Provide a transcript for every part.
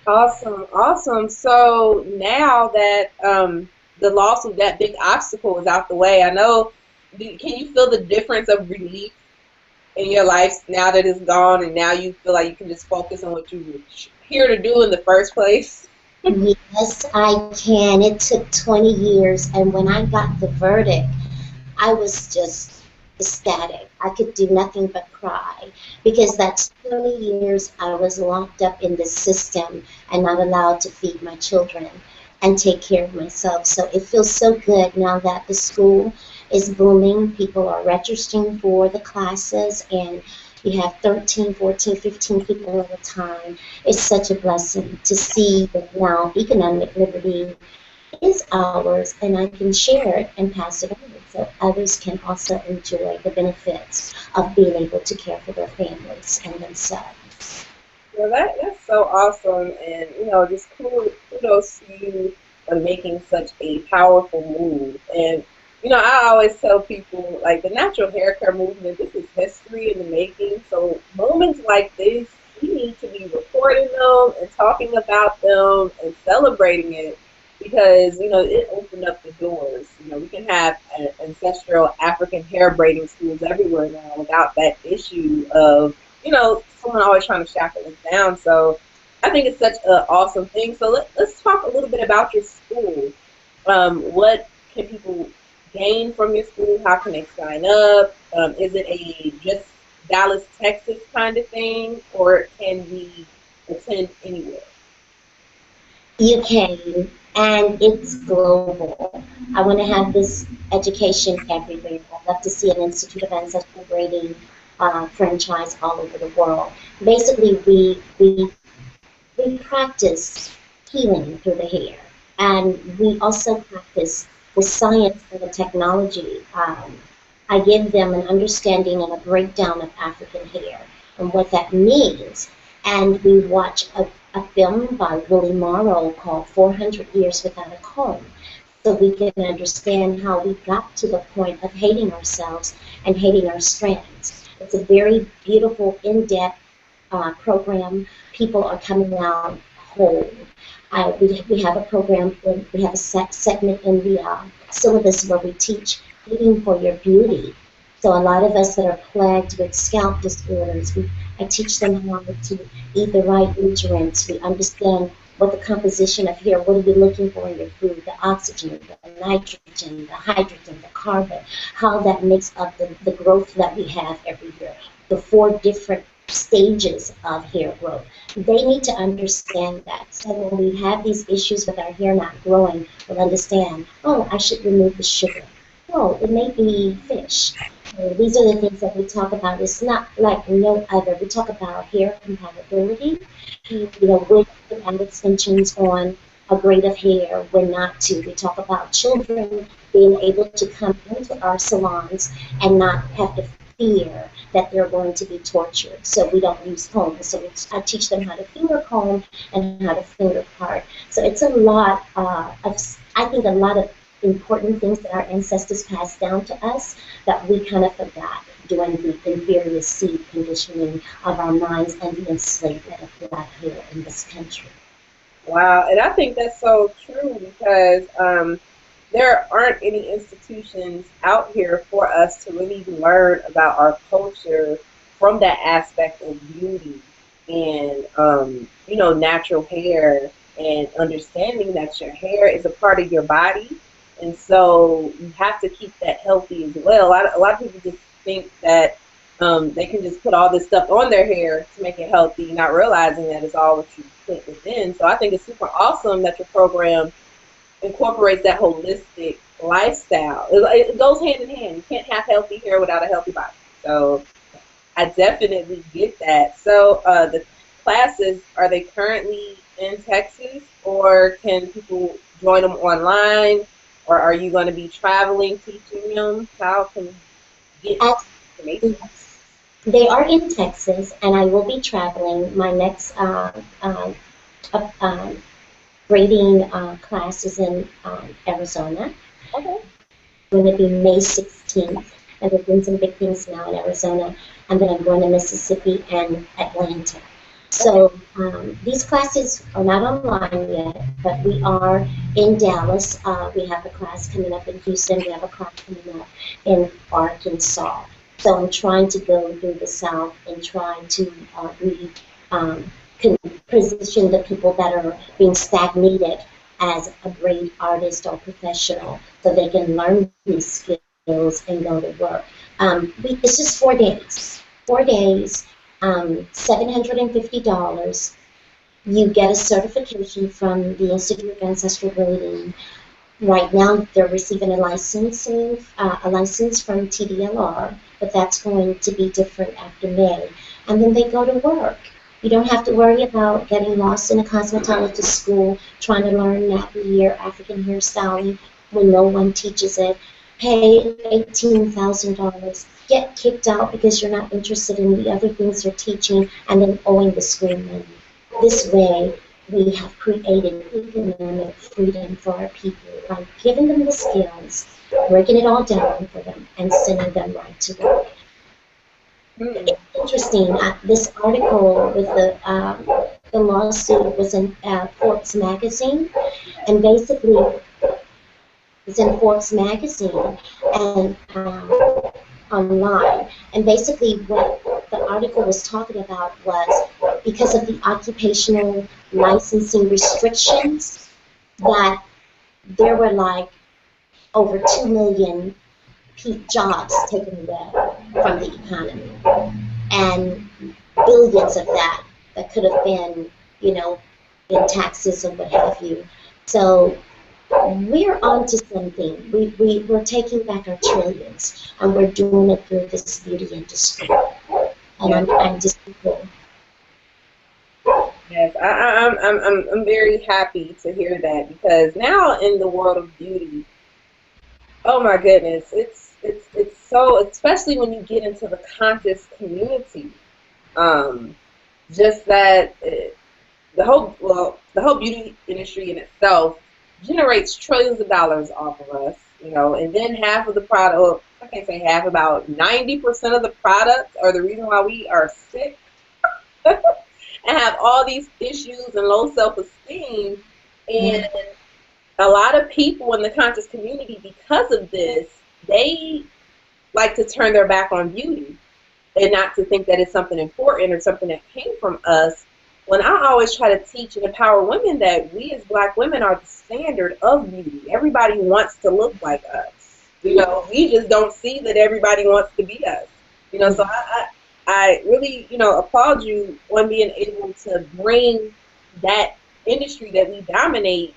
Awesome, awesome. So now that the loss of that big obstacle is out the way, I know. Can you feel the difference of relief in your life now that it's gone, and now you feel like you can just focus on what you were here to do in the first place? Yes, I can. It took 20 years, and when I got the verdict, I was just ecstatic. I could do nothing but cry because that's 20 years I was locked up in this system and not allowed to feed my children and take care of myself. So it feels so good now that the school is booming. People are registering for the classes, and you have 13, 14, 15 people at a time. It's such a blessing to see that now economic liberty is ours, and I can share it and pass it on so others can also enjoy the benefits of being able to care for their families and themselves. Well, that's so awesome, and just kudos to you for making such a powerful move. And I always tell people like the natural hair care movement. This is history in the making. So moments like this, we need to be recording them and talking about them and celebrating it because it opened up the doors. We can have ancestral African hair braiding schools everywhere now without that issue of someone always trying to shackle us down. So I think it's such an awesome thing. So let's talk a little bit about your school. What can people gain from your school? How can they sign up? Is it a just Dallas, Texas kind of thing, or can we attend anywhere? You can, and it's global. I want to have this education everywhere. I'd love to see an Institute of Ancestral Braiding franchise all over the world. Basically, we practice healing through the hair, and we also practice the science and the technology. I give them an understanding and a breakdown of African hair and what that means. And we watch a film by Willie Morrow called 400 Years Without a Comb, so we can understand how we got to the point of hating ourselves and hating our strands. It's a very beautiful, in-depth program. People are coming out whole. We have a program, we have a segment in the syllabus where we teach eating for your beauty. So a lot of us that are plagued with scalp disorders, I teach them how to eat the right nutrients. We understand what the composition of hair, what are we looking for in your food, the oxygen, the nitrogen, the hydrogen, the carbon, how that makes up the growth that we have every year, the four different stages of hair growth. They need to understand that. So when we have these issues with our hair not growing, we'll understand, oh, I should remove the sugar. Oh, it may be fish. These are the things that we talk about. It's not like no other. We talk about hair compatibility, when to add extensions on a braid of hair, when not to. We talk about children being able to come into our salons and not have to fear that they're going to be tortured. So we don't use combs. So I teach them how to finger comb and how to finger part. So it's a lot I think a lot of important things that our ancestors passed down to us that we kind of forgot during the inferior seed conditioning of our minds and the enslavement of black hair in this country. Wow, and I think that's so true because there aren't any institutions out here for us to really learn about our culture from that aspect of beauty and natural hair and understanding that your hair is a part of your body, and so you have to keep that healthy as well. A lot of people just think that they can just put all this stuff on their hair to make it healthy, not realizing that it's all what you put within. So I think it's super awesome that your program incorporates that holistic lifestyle. It goes hand in hand. You can't have healthy hair without a healthy body. So I definitely get that. So the classes, are they currently in Texas, or can people join them online, or are you going to be traveling teaching them? How can you get As, information? they are in Texas, and I will be traveling. My next uh, um, grading class is in Arizona. Okay. Going to be May 16th, and we're doing some big things now in Arizona. And then I'm going to Mississippi and Atlanta. So these classes are not online yet, but we are in Dallas. We have a class coming up in Houston. We have a class coming up in Arkansas. So I'm trying to go through the South and trying to really um, position the people that are being stagnated as a braid artist or professional so they can learn these skills and go to work. It's just 4 days. 4 days, $750. You get a certification from the Institute of Ancestral Braiding. Right now, they're receiving a license from TDLR, but that's going to be different after May. And then they go to work. You don't have to worry about getting lost in a cosmetologist school trying to learn nappy hair, African hairstyling when no one teaches it. Pay $18,000, get kicked out because you're not interested in the other things they're teaching, and then owing the school money. This way, we have created economic freedom for our people by giving them the skills, breaking it all down for them, and sending them right to work. It's interesting. This article with the lawsuit was in Forbes magazine, and basically it's in Forbes magazine and online. And basically, what the article was talking about was because of the occupational licensing restrictions, that there were like over 2 million jobs taken away from the economy, and billions of that could have been, in taxes or what have you. So we're onto something. We're taking back our trillions, and we're doing it through this beauty industry. And I'm just people. Yes, I'm very happy to hear that, because now in the world of beauty, oh my goodness, it's so, especially when you get into the conscious community, just that the whole beauty industry in itself generates trillions of dollars off of us, and then half of the product, well, I can't say half, about 90% of the products are the reason why we are sick and have all these issues and low self-esteem. And a lot of people in the conscious community, because of this, they like to turn their back on beauty and not to think that it's something important or something that came from us. When I always try to teach and empower women that we as Black women are the standard of beauty. Everybody wants to look like us. We just don't see that everybody wants to be us. So I really, applaud you on being able to bring that industry that we dominate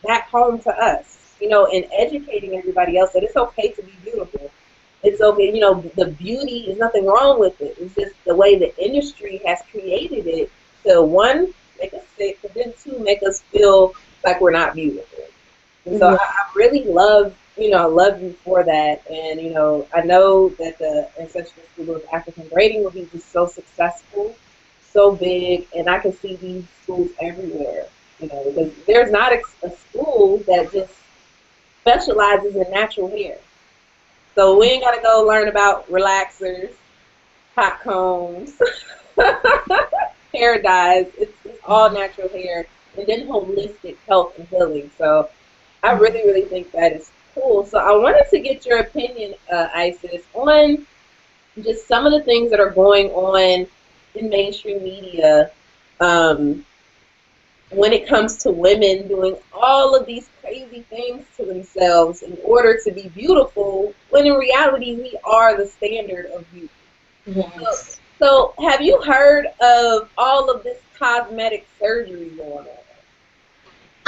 back home to us, and educating everybody else that it's okay to be beautiful. It's okay, the beauty, is nothing wrong with it. It's just the way the industry has created it to, one, make us sick, but then two, make us feel like we're not beautiful. And so I really love you for that. And, I know that the Ancestral School of African Braiding will be just so successful, so big, and I can see these schools everywhere, because there's not a school that just specializes in natural hair. So we ain't got to go learn about relaxers, hot combs, hair dyes. It's all natural hair, and then holistic health and healing. So I really, really think that is cool. So I wanted to get your opinion, Isis, on just some of the things that are going on in mainstream media when it comes to women doing all of these crazy things to themselves in order to be beautiful, when in reality we are the standard of beauty. Yes. So have you heard of all of this cosmetic surgery going on?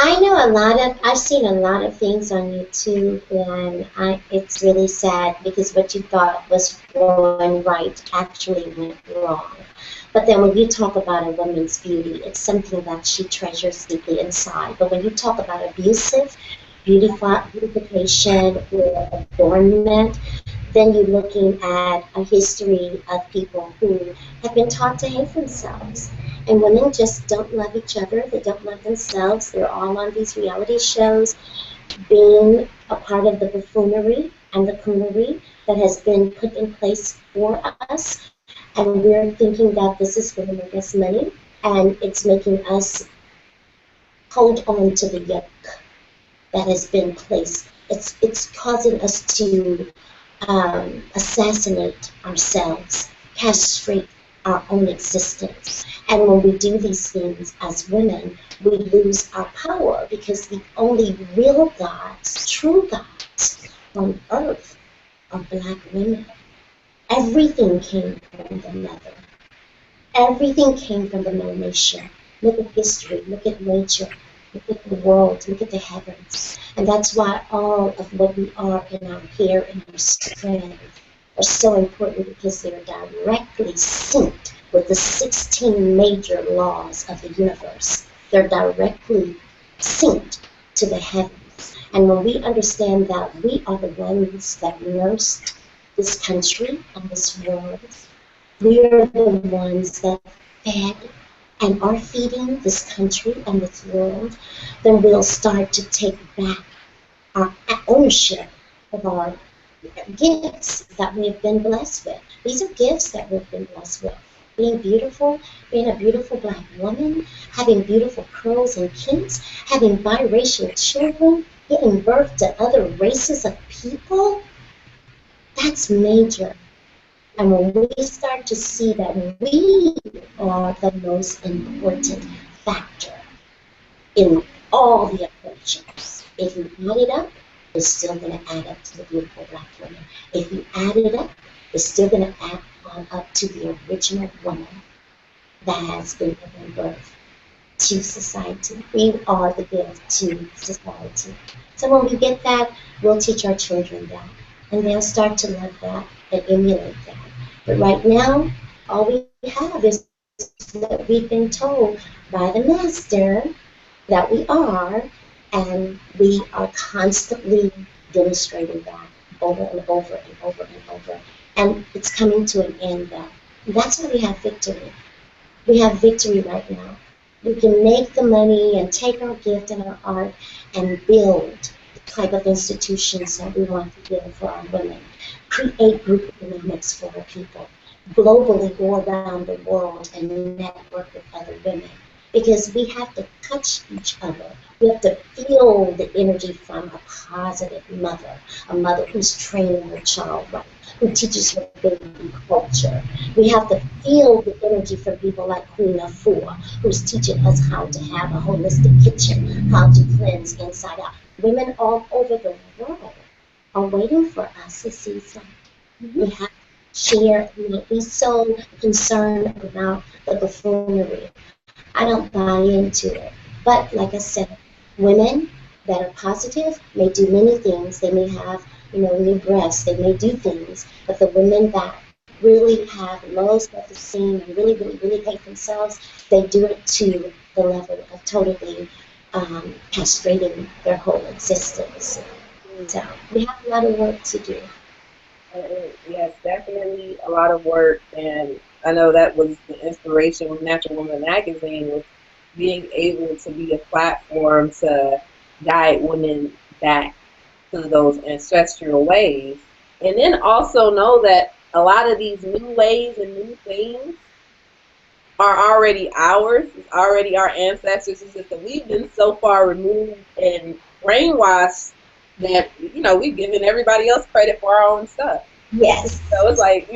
I've seen a lot of things on YouTube, and it's really sad because what you thought was going right actually went wrong. But then when you talk about a woman's beauty, it's something that she treasures deeply inside. But when you talk about abusive beautification or adornment, then you're looking at a history of people who have been taught to hate themselves. And women just don't love each other. They don't love themselves. They're all on these reality shows, being a part of the buffoonery and the coonery that has been put in place for us. And we're thinking that this is going to make us money. and it's making us hold on to the yoke that has been placed. It's causing us to assassinate ourselves, castrate our own existence. And when we do these things as women, we lose our power, because the only real gods, true gods on earth are black women. Everything came from the mother. Everything came from the mother nation. Look at history, look at nature, look at the world, look at the heavens. And that's why all of what we are in our hair and our skin are so important, because they're directly synced with the 16 major laws of the universe. They're directly synced to the heavens. And when we understand that we are the ones that nursed this country and this world, we are the ones that fed and are feeding this country and this world, then we'll start to take back our ownership of our gifts that we've been blessed with. These are gifts that we've been blessed with. Being beautiful, being a beautiful black woman, having beautiful curls and kinks, having biracial children, giving birth to other races of people, that's major. And when we start to see that we are the most important factor in all the equations, if you add it up, it's still going to add up to the beautiful black woman. If you add it up, it's still going to add on up to the original woman that has been given birth to society. We are the gift to society. So when we get that, we'll teach our children that, and they'll start to love that and emulate that. But right now, all we have is what we've been told by the master that we are, and we are constantly demonstrating that over and over and over and over. And it's coming to an end now. That's why we have victory. We have victory right now. We can make the money and take our gift and our art and build the type of institutions that we want to build for our women. Create group economics for our people. Globally go around the world and network with other women. Because we have to touch each other. We have to feel the energy from a positive mother, a mother who's training her child right, who teaches her baby culture. We have to feel the energy from people like Queen Afua, who's teaching us how to have a holistic kitchen, how to cleanse inside out. Women all over the world are waiting for us, Azizah. We have to share, we not be so concerned about the buffoonery. I don't buy into it. But like I said, women that are positive may do many things. They may have, new breasts. They may do things. But the women that really have low self-esteem and really, really, really hate themselves, they do it to the level of totally castrating their whole existence. So we have a lot of work to do. Yes, definitely a lot of work, and I know that was the inspiration with Natural Woman Magazine, was being able to be a platform to guide women back to those ancestral ways. And then also know that a lot of these new ways and new things are already ours, it's already our ancestors. It's just that we've been so far removed and brainwashed that, we've given everybody else credit for our own stuff. Yes. So it's like,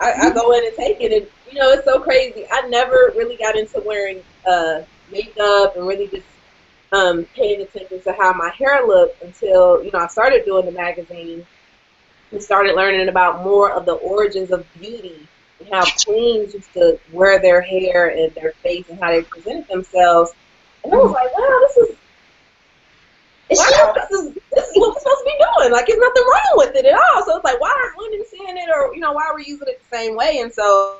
I go in and take it, and it's so crazy. I never really got into wearing makeup and really just paying attention to how my hair looked until I started doing the magazine and started learning about more of the origins of beauty and how queens used to wear their hair and their face and how they presented themselves. And I was like, wow, this is what we're supposed to be doing. Like, there's nothing wrong with it at all. So it's like, why aren't women seeing it, or why are we using it the same way? And so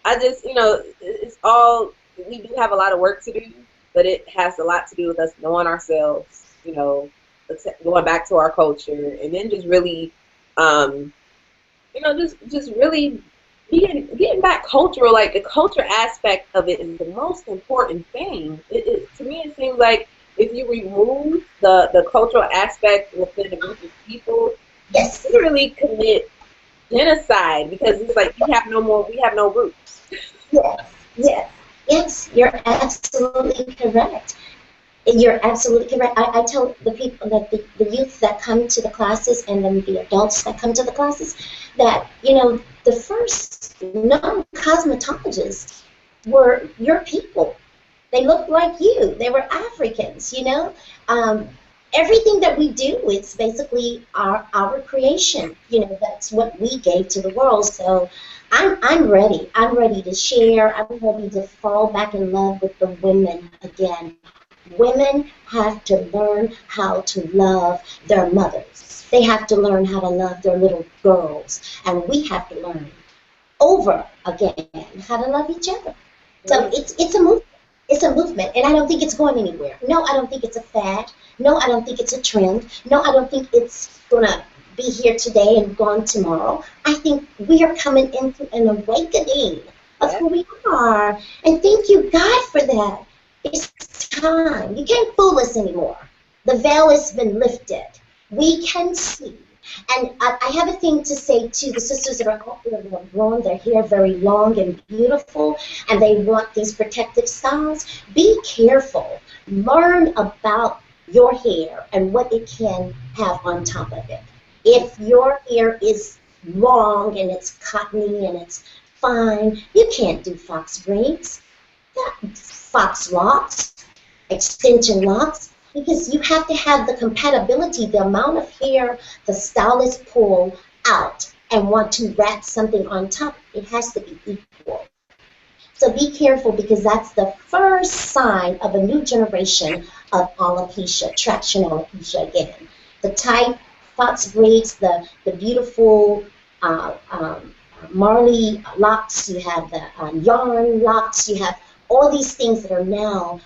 I just, it's all, we do have a lot of work to do, but it has a lot to do with us knowing ourselves, going back to our culture, and then just really, just really getting back cultural. Like, the culture aspect of it is the most important thing. To me, it seems like if you remove the cultural aspect within a group of people, yes, you really commit genocide, because it's like we have no roots. Yes, yes. Yes, you're absolutely correct. You're absolutely correct. I tell the people that the youth that come to the classes and then the adults that come to the classes that, the first known cosmetologists were your people. They looked like you. They were Africans. Um, Everything that we do is basically our creation. That's what we gave to the world. So I'm ready. I'm ready to share. I'm ready to fall back in love with the women again. Women have to learn how to love their mothers. They have to learn how to love their little girls. And we have to learn over again how to love each other. So it's a movement. It's a movement, and I don't think it's going anywhere. No, I don't think it's a fad. No, I don't think it's a trend. No, I don't think it's gonna be here today and gone tomorrow. I think we are coming into an awakening of who we are, and thank you God for that. It's time. You can't fool us anymore. The veil has been lifted. We can see. And I have a thing to say to the sisters that are out there that have grown their hair very long and beautiful, and they want these protective styles. Be careful. Learn about your hair and what it can have on top of it. If your hair is long and it's cottony and it's fine, you can't do fox braids, fox locks, extension locks, because you have to have the compatibility, the amount of hair the stylist pull out and want to wrap something on top, it has to be equal. So be careful, because that's the first sign of a new generation of alopecia, traction alopecia again. The tight fox braids, the beautiful Marley locks, you have the yarn locks, you have all these things that are now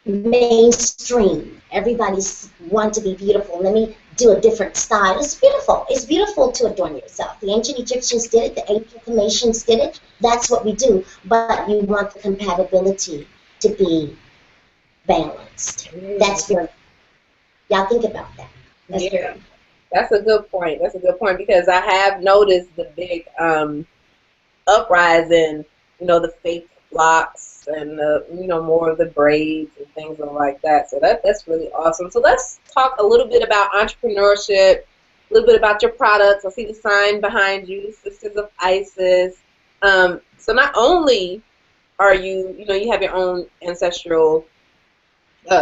mainstream. Everybody's want to be beautiful. Let me do a different style. It's beautiful. It's beautiful to adorn yourself. The ancient Egyptians did it. The ancient Phoenicians did it. That's what we do. But you want the compatibility to be balanced. That's very. Y'all think about that. That's very. That's a good point. That's a good point, because I have noticed the big uprising, the fake locks and more of the braids and things like that. So that's really awesome. So let's talk a little bit about entrepreneurship, a little bit about your products. I see the sign behind you, Sisters of Isis. So not only are you have your own ancestral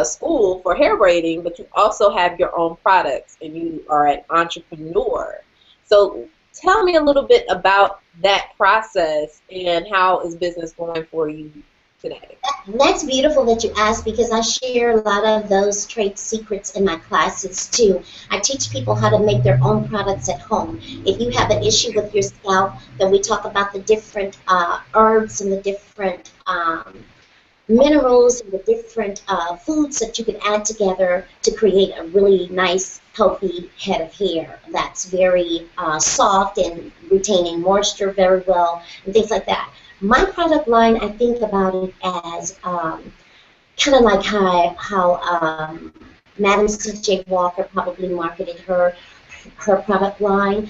school for hair braiding, but you also have your own products, and you are an entrepreneur. So tell me a little bit about that process, and how is business going for you today? That's beautiful that you asked, because I share a lot of those trade secrets in my classes too. I teach people how to make their own products at home. If you have an issue with your scalp, then we talk about the different herbs and the different minerals and the different foods that you can add together to create a really nice, healthy head of hair that's very soft and retaining moisture very well and things like that. My product line, I think about it as kind of like how Madam C.J. Walker probably marketed her product line,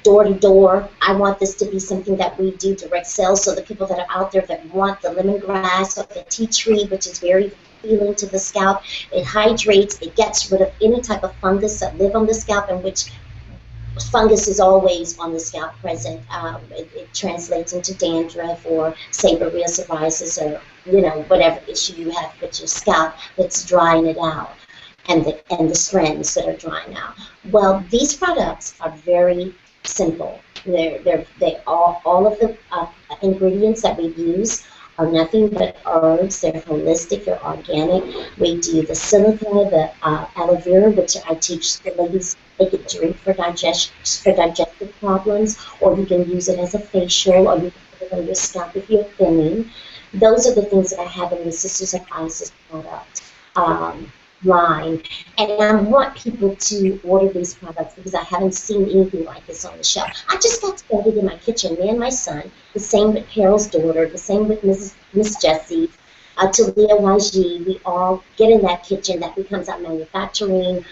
door to door. I want this to be something that we do direct sales, so the people that are out there that want the lemongrass or the tea tree, which is very healing to the scalp, it hydrates, it gets rid of any type of fungus that live on the scalp, and which fungus is always on the scalp present. It translates into dandruff or seborrheic psoriasis, or whatever issue you have with your scalp that's drying it out, and the strands that are drying out. Well, these products are very simple. They all of the ingredients that we use are nothing but herbs. They're holistic, they're organic. We do the silica, the aloe vera, which I teach the ladies they can drink for digestive problems, or you can use it as a facial, or you can put it on your scalp if you're thinning. Those are the things that I have in the Sisters of Isis product line. And I want people to order these products, because I haven't seen anything like this on the shelf. I just got started in my kitchen, me and my son, the same with Carol's daughter, the same with Miss Jessie, Talia YG. We all get in that kitchen. That becomes our manufacturing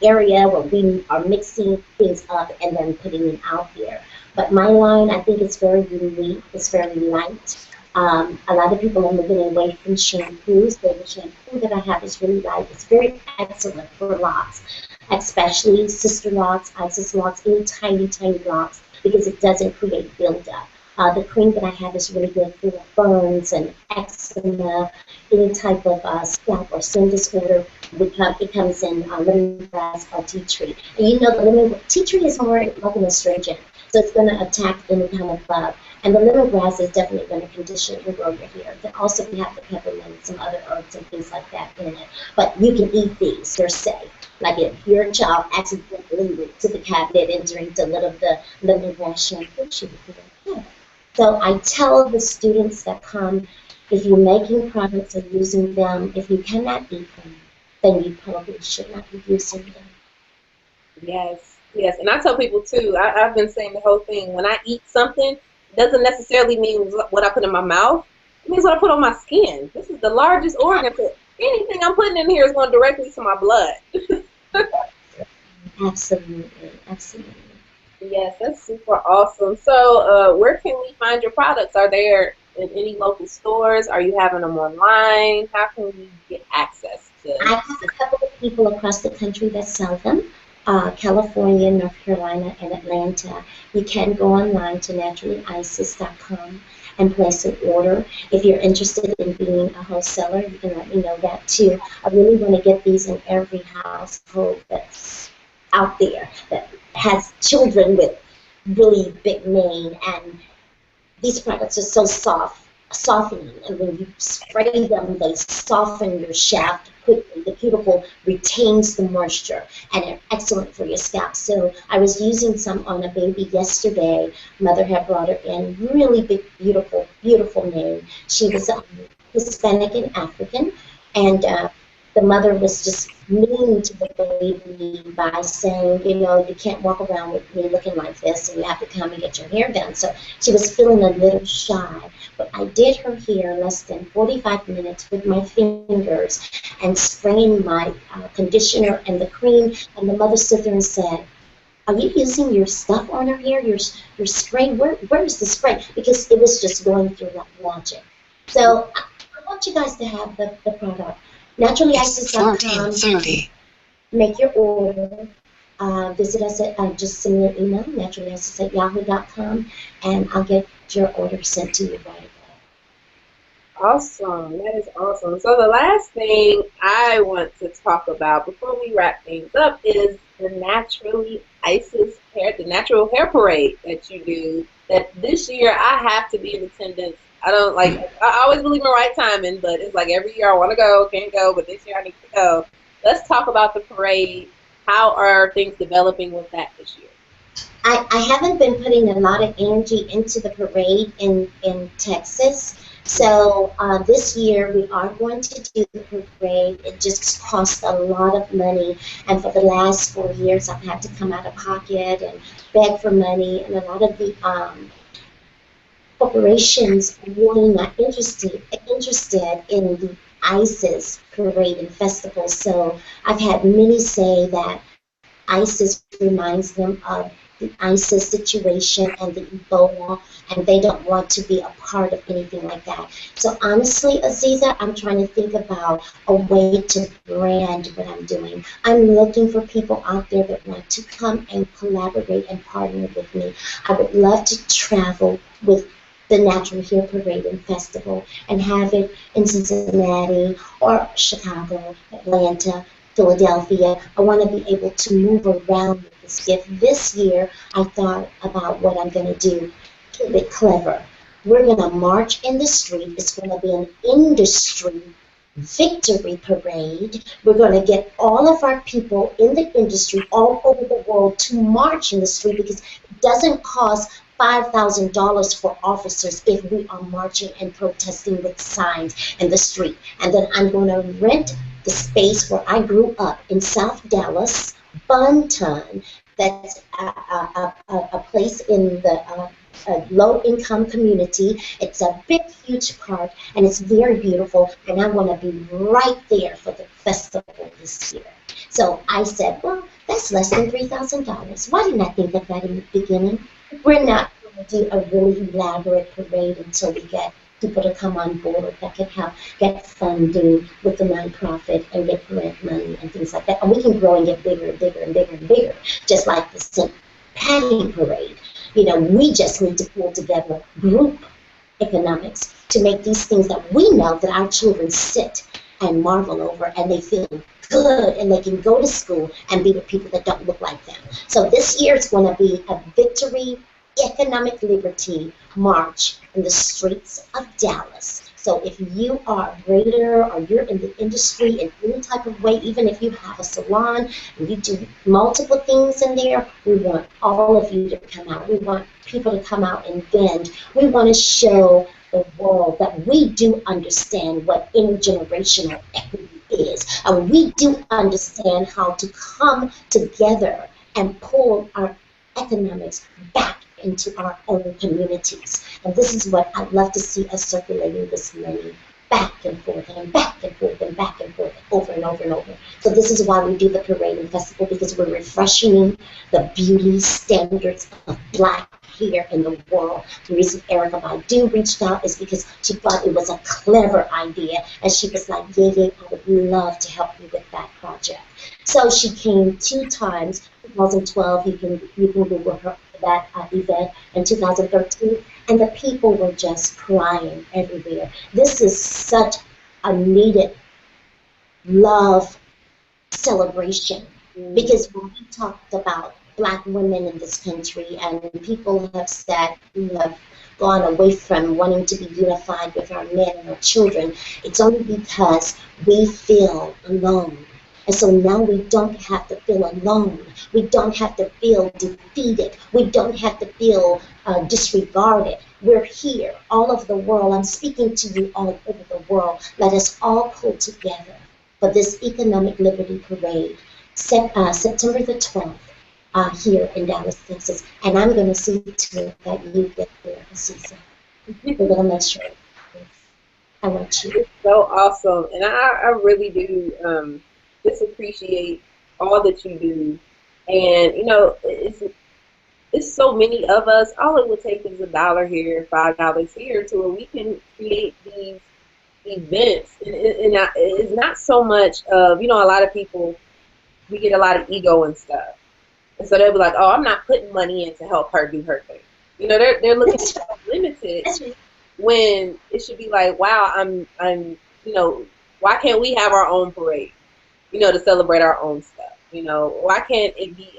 area where we are mixing things up and then putting them out there. But my line, I think it's very unique. It's very light. A lot of people are moving away from shampoos. The shampoo that I have is really light. It's very excellent for locks, especially sister locks, Isis locks, any tiny, tiny locks, because it doesn't create buildup. The cream that I have is really good for burns and eczema, any type of scalp or skin disorder. It comes in lemongrass or tea tree. And you know the tea tree is more like an astringent, so it's going to attack any kind of bug. And the lemongrass is definitely going to condition and grow your hair. Then also we have the peppermint and some other herbs and things like that in it. But you can eat these, they're safe. Like if your child accidentally went to the cabinet and drank a little of the lemongrass shampoo, she would be okay. So I tell the students that come, if you're making products or using them, if you cannot eat them, then you probably should not be using them. Yes, yes. And I tell people too, I've been saying the whole thing, when I eat something, it doesn't necessarily mean what I put in my mouth. It means what I put on my skin. This is the largest organ. So anything I'm putting in here is going directly to my blood. Absolutely, absolutely. Yes, that's super awesome. So where can we find your products? Are there in any local stores? Are you having them online? How can we get access to? I have a couple of people across the country that sell them. California, North Carolina, and Atlanta. You can go online to naturallyisis.com and place an order. If you're interested in being a wholesaler, you can let me know that too. I really want to get these in every household that's out there that has children with really big mane, and these products are so softening, and when you spray them, they soften your shaft quickly. The cuticle retains the moisture, and they're excellent for your scalp. So I was using some on a baby yesterday. Mother had brought her in, really big, beautiful, beautiful mane. She was Hispanic and African, and the mother was just mean to the baby by saying, you know, you can't walk around with me looking like this, and you have to come and get your hair done. So she was feeling a little shy. But I did her hair in less than 45 minutes with my fingers and spraying my conditioner and the cream. And the mother stood there and said, "Are you using your stuff on her hair? Your spray? Where is the spray?" Because it was just going through like magic. So I want you guys to have the product. Naturallyisis.com. Make your order. Visit us at just send me an email, naturallyisis@yahoo.com, and I'll get your order sent to you right away. Awesome. That is awesome. So the last thing I want to talk about before we wrap things up is the Naturally Isis hair, the natural hair parade that you do. That this year I have to be in attendance. I always believe in right timing, but it's like every year I want to go, can't go, but this year I need to go. Let's talk about the parade. How are things developing with that this year? I haven't been putting a lot of energy into the parade in Texas. So this year we are going to do the parade. It just costs a lot of money, and for the last 4 years I've had to come out of pocket and beg for money, and a lot of the corporations are really not interested in the ISIS parade and festival. So I've had many say that ISIS reminds them of the ISIS situation and the Ebola, and they don't want to be a part of anything like that. So honestly, Azizah, I'm trying to think about a way to brand what I'm doing. I'm looking for people out there that want to come and collaborate and partner with me. I would love to travel with the Natural Hair Parade and Festival and have it in Cincinnati or Chicago, Atlanta, Philadelphia. I want to be able to move around with this gift. This year, I thought about what I'm going to do. Keep it clever. We're going to march in the street. It's going to be an industry victory parade. We're going to get all of our people in the industry all over the world to march in the street, because it doesn't cost $5,000 for officers if we are marching and protesting with signs in the street. And then I'm going to rent the space where I grew up in South Dallas, Bunton. That's a place in the low-income community. It's a big, huge park, and it's very beautiful, and I want to be right there for the festival this year. So I said, well, that's less than $3,000. Why didn't I think of that in the beginning? We're not going to do a really elaborate parade until we get people to come on board that can help get funding with the nonprofit and get grant money and things like that. And we can grow and get bigger and bigger and bigger and bigger, just like the St. Patty Parade. You know, we just need to pull together group economics to make these things that we know that our children sit and marvel over, and they feel good, and they can go to school and be with people that don't look like them. So this year it's going to be a victory, economic liberty march in the streets of Dallas. So if you are a braider or you're in the industry in any type of way, even if you have a salon and you do multiple things in there, we want all of you to come out. We want people to come out and bend. We want to show the world that we do understand what intergenerational equity is. And we do understand how to come together and pull our economics back into our own communities. And this is what I'd love to see us circulating this money back and forth and back and forth and back and forth over and over and over. So this is why we do the parade and festival, because we're refreshing the beauty standards of Black here in the world. The reason Erica Badu reached out is because she thought it was a clever idea, and she was like, yeah, I would love to help you with that project. So she came 2 times, 2012, you can Google her that event, in 2013, and the people were just crying everywhere. This is such a needed love celebration, because when we talked about Black women in this country, and people have said we have gone away from wanting to be unified with our men and our children, it's only because we feel alone. And so now we don't have to feel alone. We don't have to feel defeated. We don't have to feel disregarded. We're here, all over the world. I'm speaking to you all over the world. Let us all pull together for this Economic Liberty Parade, September the 12th, here in Dallas, Texas. And I'm going to see to it that you get there, Azizah. We're going to make sure. I want you. It's so awesome. And I really do just appreciate all that you do. And, you know, it's so many of us. All it would take is $1 here, $5 here, to where we can create these events. And it's not so much of, you know, a lot of people, we get a lot of ego and stuff. And so they'll be like, oh, I'm not putting money in to help her do her thing. You know, they're looking at limited, when it should be like, wow, I'm you know, why can't we have our own parade, you know, to celebrate our own stuff? You know, why can't it be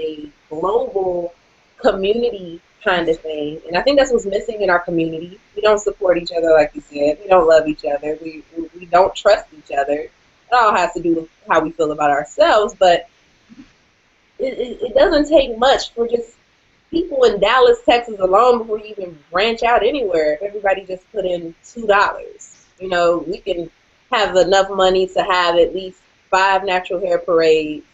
a global community kind of thing? And I think that's what's missing in our community. We don't support each other, like you said. We don't love each other. We don't trust each other. It all has to do with how we feel about ourselves, but it doesn't take much for just people in Dallas, Texas alone before you even branch out anywhere. If everybody just put in $2, you know, we can have enough money to have at least 5 natural hair parades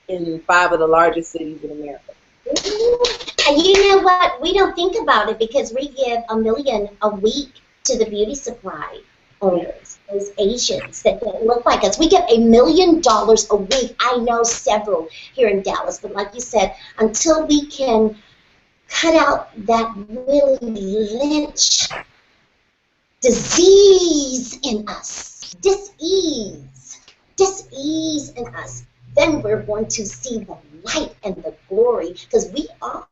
in 5 of the largest cities in America. And you know what? We don't think about it because we give $1 million a week to the beauty supply owners, those Asians that don't look like us. We get $1 million a week. I know several here in Dallas, but like you said, until we can cut out that Willie Lynch disease in us, dis-ease in us, then we're going to see the light and the glory, because we are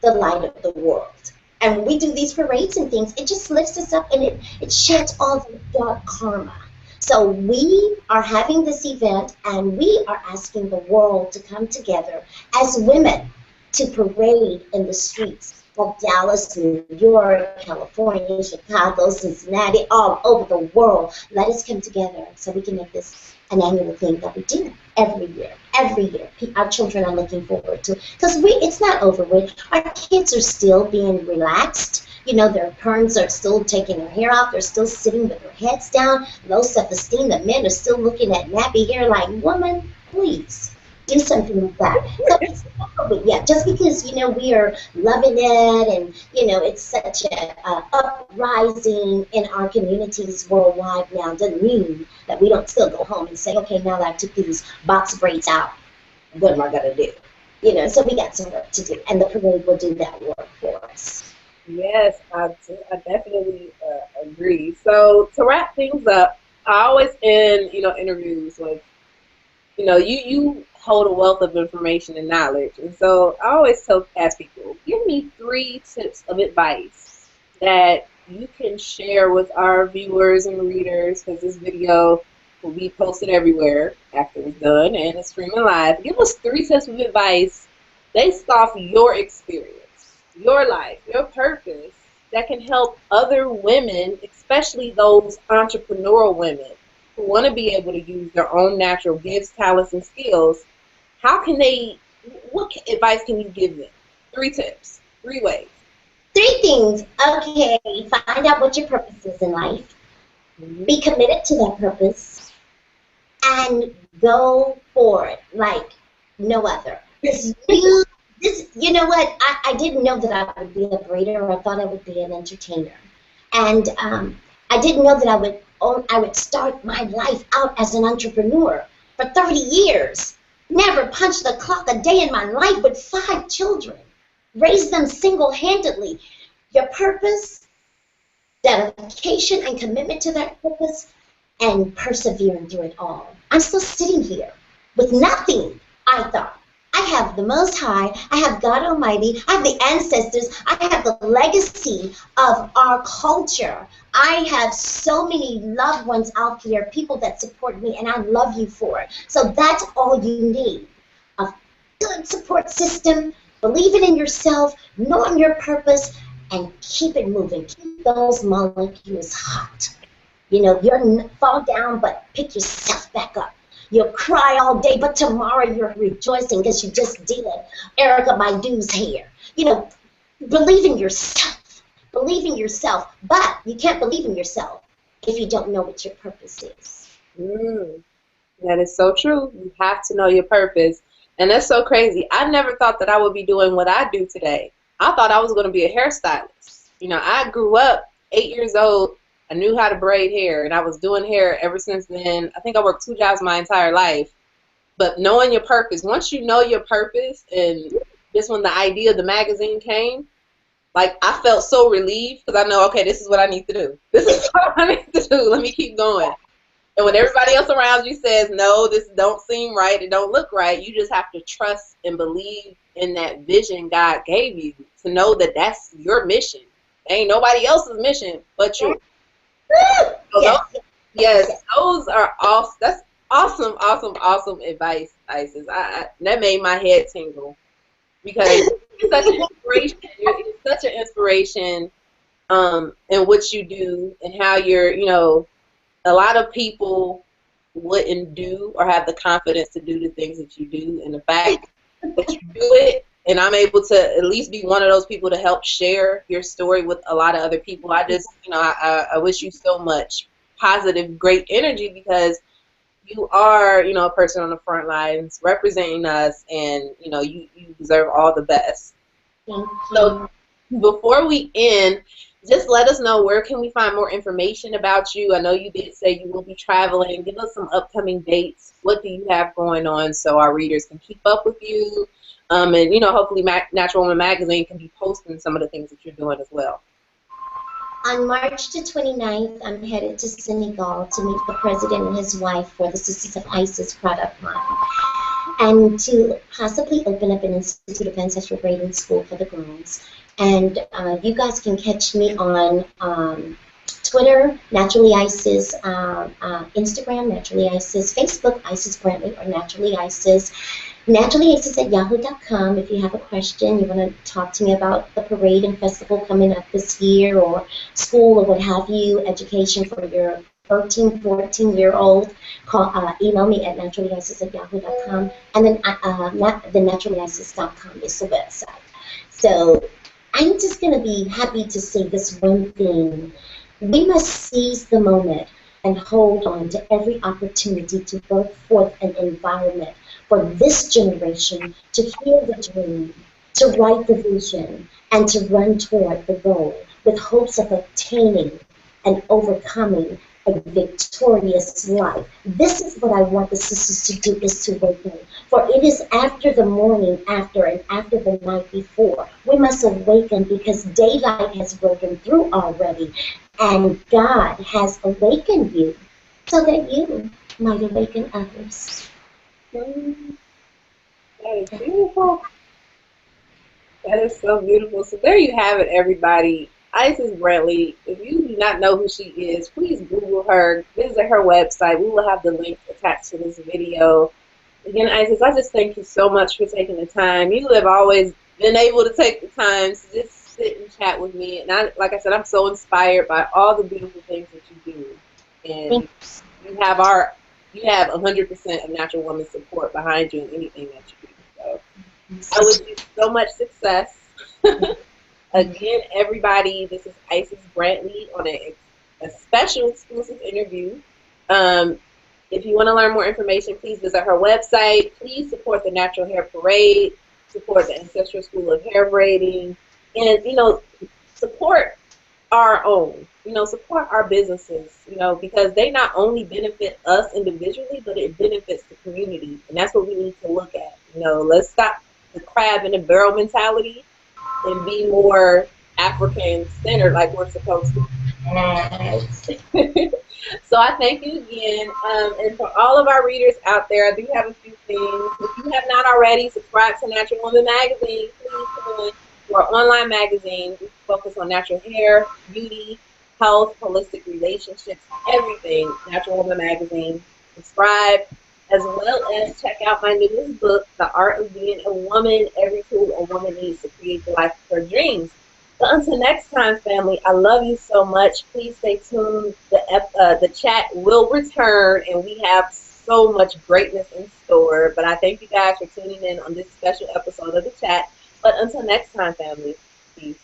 the light of the world. And when we do these parades and things, it just lifts us up, and it sheds all the dark karma. So we are having this event, and we are asking the world to come together as women to parade in the streets of Dallas, New York, California, Chicago, Cincinnati, all over the world. Let us come together so we can make this an annual thing that we do every year. Every year, our children are looking forward to it, because it's not over with. Our kids are still being relaxed. You know, their parents are still taking their hair off. They're still sitting with their heads down, low self-esteem. The men are still looking at nappy hair like, woman, please do something with that. So it's not over yet. Just because, you know, we are loving it, and, you know, it's such a uprising in our communities worldwide now, doesn't mean that we don't still go home and say, okay, now that I took these box braids out, what am I going to do? You know, so we got some work to do, and the parade will do that work for us. Yes, I definitely agree. So to wrap things up, I always end, interviews with, you hold a wealth of information and knowledge. And so I always ask people, give me 3 tips of advice that you can share with our viewers and readers, because this video will be posted everywhere after it's done and it's streaming live. Give us 3 tips of advice based off your experience, your life, your purpose, that can help other women, especially those entrepreneurial women who want to be able to use their own natural gifts, talents, and skills. How can they, what advice can you give them? 3 tips, 3 ways. 3 things. Okay, find out what your purpose is in life. Mm-hmm. Be committed to that purpose and go for it like no other. Because you know what? I didn't know that I would be a braider. I thought I would be an entertainer, and I didn't know that I would start my life out as an entrepreneur for 30 years. Never punched the clock a day in my life with 5 children. Raised them single-handedly. Your purpose, dedication, and commitment to that purpose, and persevering through it all. I'm still sitting here with nothing, I thought. I have the Most High, I have God Almighty, I have the ancestors, I have the legacy of our culture. I have so many loved ones out there, people that support me, and I love you for it. So that's all you need. A good support system, believing in yourself, knowing your purpose, and keep it moving. Keep those molecules hot. You'll fall down, but pick yourself back up. You'll cry all day, but tomorrow you're rejoicing because you just did Erica Badu's hair. Believe in yourself. Believe in yourself. But you can't believe in yourself if you don't know what your purpose is. That is so true. You have to know your purpose. And that's so crazy. I never thought that I would be doing what I do today. I thought I was going to be a hairstylist. I grew up 8 years old. I knew how to braid hair, and I was doing hair ever since then. I think I worked 2 jobs my entire life. But knowing your purpose, once you know your purpose, and just when the idea of the magazine came, like, I felt so relieved because I know, okay, this is what I need to do. This is what I need to do. Let me keep going. And when everybody else around you says, no, this don't seem right, it don't look right, you just have to trust and believe in that vision God gave you to know that that's your mission. Ain't nobody else's mission but you. So yes, those are awesome. That's awesome, awesome, awesome advice, Isis. That made my head tingle because you're such an inspiration. You're such an inspiration in what you do and how you're, a lot of people wouldn't do or have the confidence to do the things that you do, and the fact that you do it, and I'm able to at least be one of those people to help share your story with a lot of other people. I just, I wish you so much positive, great energy because you are, a person on the front lines representing us, and, you deserve all the best. Thank you. So before we end, just let us know, where can we find more information about you? I know you did say you will be traveling. Give us some upcoming dates. What do you have going on so our readers can keep up with you? And, hopefully Natural Woman Magazine can be posting some of the things that you're doing as well. On March the 29th, I'm headed to Senegal to meet the president and his wife for the Sisters of Isis product line, and to possibly open up an Institute of Ancestral Braiding School for the girls. And you guys can catch me on Twitter, Naturally Isis, Instagram, Naturally Isis, Facebook, Isis Brantley, or Naturally Isis. naturallyisis@yahoo.com. If you have a question, you want to talk to me about the parade and festival coming up this year, or school, or what have you, education for your 13, 14-year-old, email me at naturallyisis@yahoo.com. And then the naturallyisis.com is the website. So I'm just going to be happy to say this one thing. We must seize the moment and hold on to every opportunity to birth forth an environment for this generation to hear the dream, to write the vision, and to run toward the goal with hopes of obtaining and overcoming a victorious life. This is what I want the sisters to do, is to awaken. For it is after the morning after and after the night before. We must awaken because daylight has broken through already. And God has awakened you so that you might awaken others. Mm, that is beautiful. That is so beautiful. So there you have it, everybody. Isis Brantley. If you do not know who she is, please Google her, visit her website. We will have the links attached to this video. Again, Isis, I just thank you so much for taking the time. You have always been able to take the time to just sit and chat with me. And like I said, I'm so inspired by all the beautiful things that you do. And you have 100% of Natural Woman support behind you in anything that you do. So I wish you so much success. Again, everybody, this is Isis Brantley on a special exclusive interview. If you want to learn more information, please visit her website. Please support the Natural Hair Parade, support the Ancestral School of Hair Braiding, and, support our own, support our businesses, because they not only benefit us individually, but it benefits the community. And that's what we need to look at. Let's stop the crab in the barrel mentality and be more African centered like we're supposed to. So I thank you again. And for all of our readers out there, I do have a few things. If you have not already, subscribe to Natural Woman Magazine. Please come on. We're an online magazine. We focus on natural hair, beauty, health, holistic relationships, everything. Natural Woman Magazine. Subscribe, as well as check out my newest book, The Art of Being a Woman, Every Tool a Woman Needs to Create the Life of Her Dreams. But until next time, family, I love you so much. Please stay tuned. The chat will return, and we have so much greatness in store. But I thank you guys for tuning in on this special episode of the chat. But until next time, family, peace.